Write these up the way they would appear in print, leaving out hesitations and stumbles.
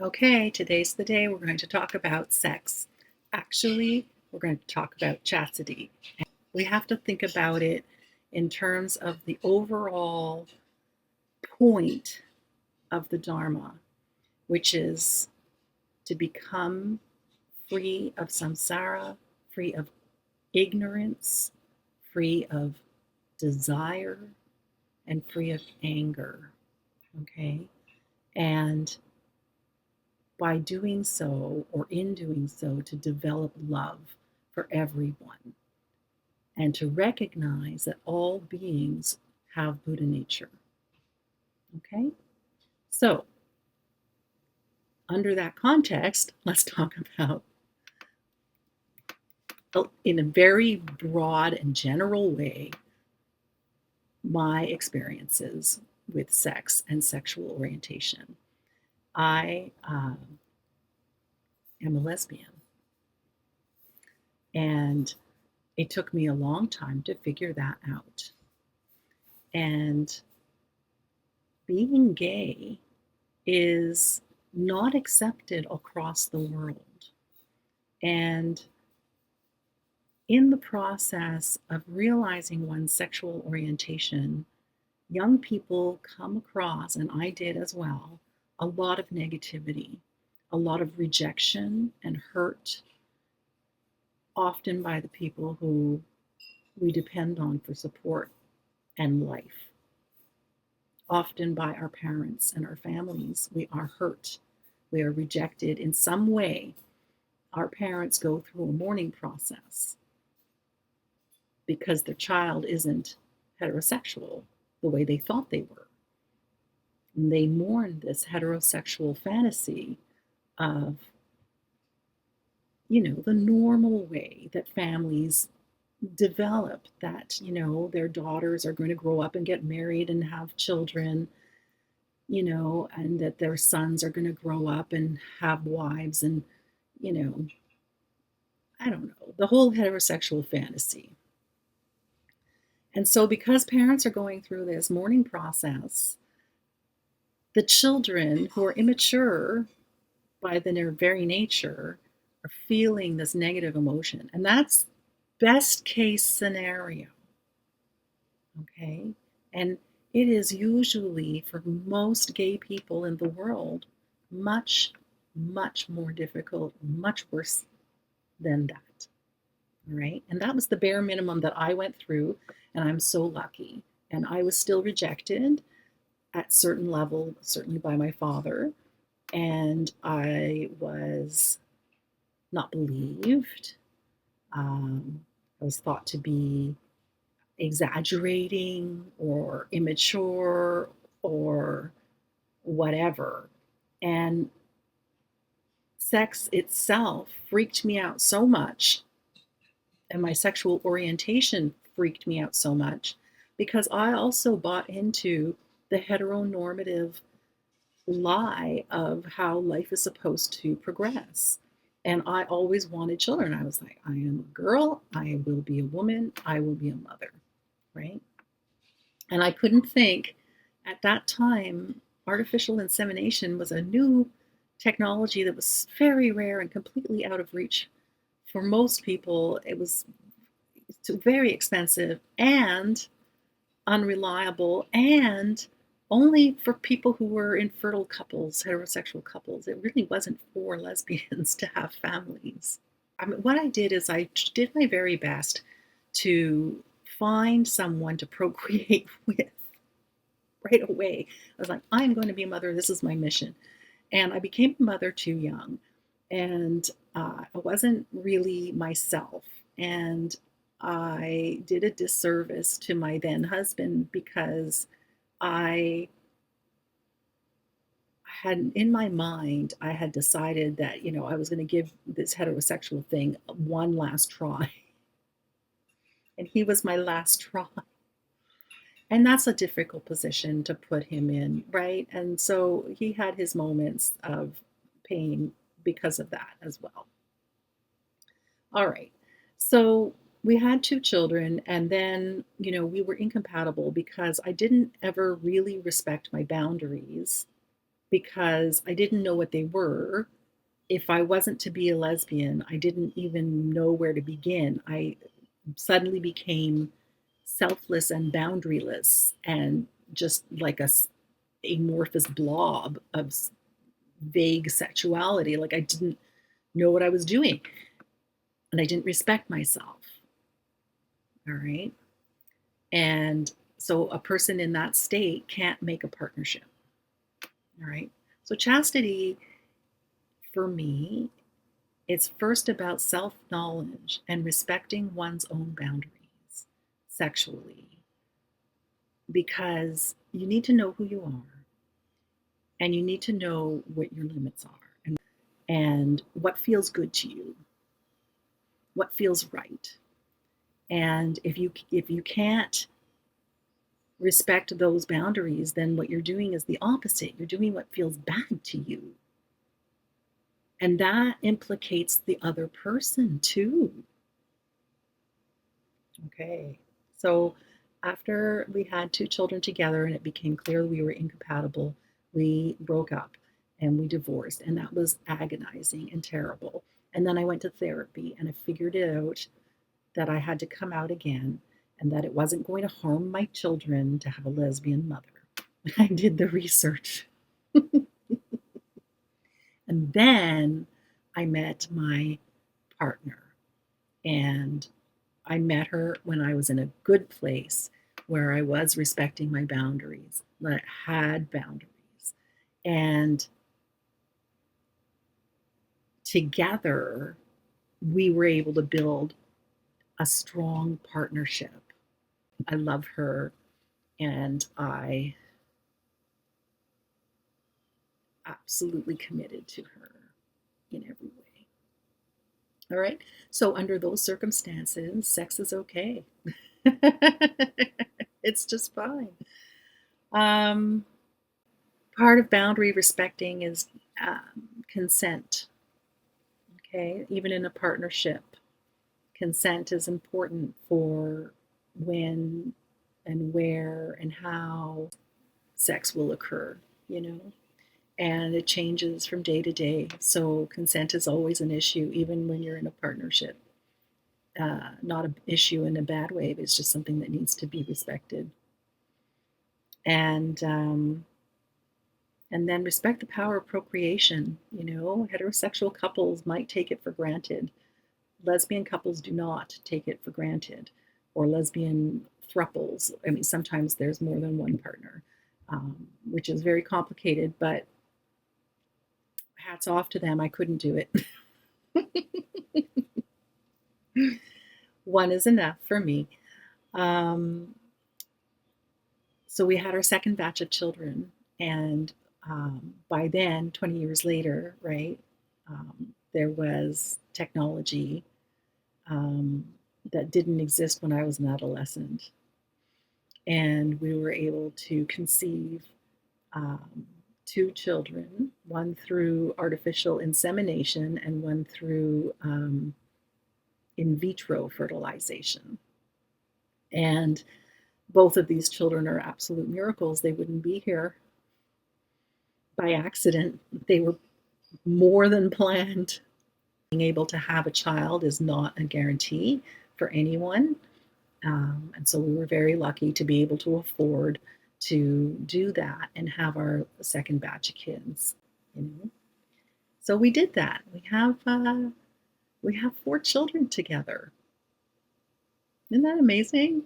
Okay, today's the day we're going to talk about sex. Actually, we're going to talk about chastity. We have to think about it in terms of the overall point of the Dharma, which is to become free of samsara, free of ignorance, free of desire, and free of anger. Okay? And by doing so, or in doing so, to develop love for everyone and to recognize that all beings have Buddha nature. Okay? So, under that context, let's talk about, in a very broad and general way, my experiences with sex and sexual orientation. I am a lesbian, and it took me a long time to figure that out. And being gay is not accepted across the world. And in the process of realizing one's sexual orientation, young people come across, and I did as well, a lot of negativity, a lot of rejection and hurt, often by the people who we depend on for support and life. Often by our parents and our families, we are hurt. We are rejected in some way. Our parents go through a mourning process because their child isn't heterosexual the way they thought they were. And they mourn this heterosexual fantasy of, the normal way that families develop, that, their daughters are going to grow up and get married and have children, and that their sons are going to grow up and have wives and, you know, I don't know, the whole heterosexual fantasy. And so, because parents are going through this mourning process, the children who are immature by their very nature are feeling this negative emotion. And that's best case scenario. Okay. And it is usually, for most gay people in the world, much, much more difficult, much worse than that. All right. And that was the bare minimum that I went through. And I'm so lucky. And I was still rejected at certain level, certainly by my father. And I was not believed. I was thought to be exaggerating or immature or whatever. And sex itself freaked me out so much, and my sexual orientation freaked me out so much, because I also bought into the heteronormative lie of how life is supposed to progress. And I always wanted children. I was like, I am a girl, I will be a woman, I will be a mother, right? And I couldn't think at that time, artificial insemination was a new technology that was very rare and completely out of reach for most people. It was very expensive and unreliable, and only for people who were infertile couples, heterosexual couples. It really wasn't for lesbians to have families. I mean, what I did is I did my very best to find someone to procreate with right away. I was like, I'm going to be a mother. This is my mission. And I became a mother too young. And I wasn't really myself. And I did a disservice to my then husband because I had, in my mind, I had decided that, I was going to give this heterosexual thing one last try. And he was my last try. And that's a difficult position to put him in, right? And so he had his moments of pain because of that as well. All right. So we had two children, and then, we were incompatible because I didn't ever really respect my boundaries. because I didn't know what they were. If I wasn't to be a lesbian, I didn't even know where to begin. I suddenly became selfless and boundaryless and just like a amorphous blob of vague sexuality. Like I didn't know what I was doing and I didn't respect myself. All right. And so a person in that state can't make a partnership. All right. So chastity for me, it's first about self knowledge and respecting one's own boundaries sexually because you need to know who you are and you need to know what your limits are and what feels good to you, what feels right. And if you can't respect those boundaries, then what you're doing is the opposite. You're doing what feels bad to you. And that implicates the other person too. Okay. So after we had two children together and it became clear we were incompatible, we broke up and we divorced. And that was agonizing and terrible. And then I went to therapy and I figured it out that I had to come out again and that it wasn't going to harm my children to have a lesbian mother. I did the research. And then I met my partner. And I met her when I was in a good place where I was respecting my boundaries, that I had boundaries. And together, we were able to build a strong partnership. I love her and I absolutely committed to her in every way. All right. So, under those circumstances, sex is okay. It's just fine. Um, Part of boundary respecting is consent. Okay. Even in a partnership, consent is important for when and where and how sex will occur, you know, and it changes from day to day. So consent is always an issue, even when you're in a partnership. Not an issue in a bad way, but it's just something that needs to be respected. And and then respect the power of procreation. You know, heterosexual couples might take it for granted. Lesbian couples do not take it for granted, or lesbian thruples. I mean, sometimes there's more than one partner, which is very complicated, but hats off to them. I couldn't do it. One is enough for me. Um, so we had our second batch of children, and by then, 20 years later, right, there was technology um, that didn't exist when I was an adolescent. And we were able to conceive um, two children, one through artificial insemination and one through in vitro fertilization. And both of these children are absolute miracles. They wouldn't be here by accident, they were more than planned. Being able to have a child is not a guarantee for anyone. And so we were very lucky to be able to afford to do that and have our second batch of kids. You know, so we did that. We have four children together. Isn't that amazing?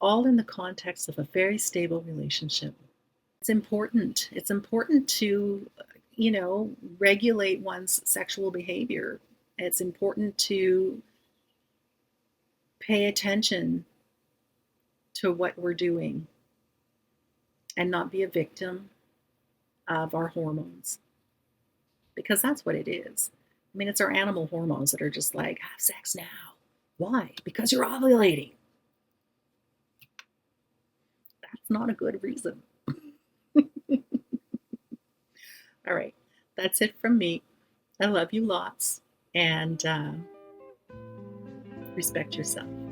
All in the context of a very stable relationship. It's important. It's important to, you know, regulate one's sexual behavior. It's important to pay attention to what we're doing and not be a victim of our hormones because that's what it is. I mean, it's our animal hormones that are just like, have sex now. Why? Because you're ovulating. That's not a good reason. All right, that's it from me. I love you lots and respect yourself.